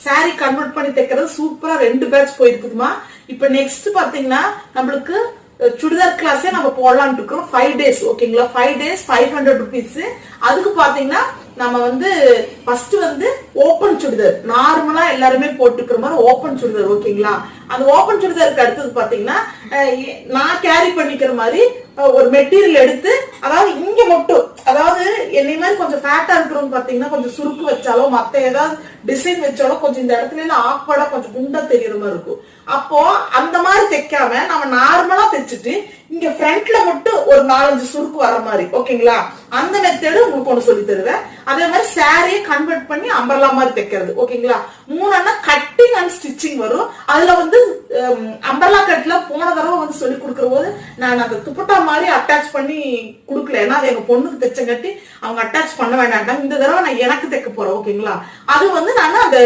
Sorry convert பண்ணி தைக்கிறது சூப்பரா 2 பேட்ச் போயிருக்குதுமா. இப்ப நெக்ஸ்ட் பாத்தீங்கன்னா நம்மளுக்கு சுடிதார் கிளாஸே நம்ம போடலாம்னு இருக்கிறோம். 5 days ஓகேங்களா. 5 days 500 rupees. அதுக்கு பாத்தீங்கன்னா நம்ம ஃபர்ஸ்ட் ஓபன் சுடிதார் நார்மலா எல்லாருமே போட்டுக்கிற மாதிரி ஓபன் சுடிதார் ஓகேங்களா. அந்த ஓபன் சுடிதாருக்கு அடுத்தது பாத்தீங்கன்னா நான் கேரி பண்ணிக்கிற மாதிரி ஒரு மெட்டீரியல் எடுத்து, அதாவது இங்க மட்டும், அதாவது என்னை மாதிரி கொஞ்சம் ஃபேட்டா இருக்கிறவங்க பாத்தீங்கன்னா கொஞ்சம் சுருக்கு வச்சாலோ மத்த ஏதாவது டிசைன் வச்சாலோ கொஞ்சம் இந்த இடத்துல எல்லாம் ஆக்வர்டா கொஞ்சம் குண்டா தெரியுற மாதிரி இருக்கும். அப்போ அந்த மாதிரி தைக்காம நம்ம நார்மலா தைச்சிட்டு இங்க ஃப்ரண்ட்ல மட்டும் ஒரு 4-5 சுருக்கு வர மாதிரி ஓகேங்களா. அந்த மெத்தடு உங்களுக்கு ஒண்ணு சொல்லி தருவேன். அதே மாதிரி சாரியை கன்வெர்ட் பண்ணி அம்பர்லா மாதிரி தைக்கிறது ஓகேங்களா. 3 கட்டிங் அண்ட் ஸ்டிச்சிங் வரும். அதுல அம்பர்லா கட்ல போன தடவை சொல்லி கொடுக்கற போது நான் அந்த துப்பட்டா மாதிரி அட்டாச் பண்ணி கொடுக்கல. ஏன்னா அது எங்க பொண்ணுக்கு தைச்சங்காட்டி அவங்க அட்டாச் பண்ண வேண்டாம். இந்த தடவை நான் எனக்கு தைக்க போறேன் ஓகேங்களா. அது நான் அந்த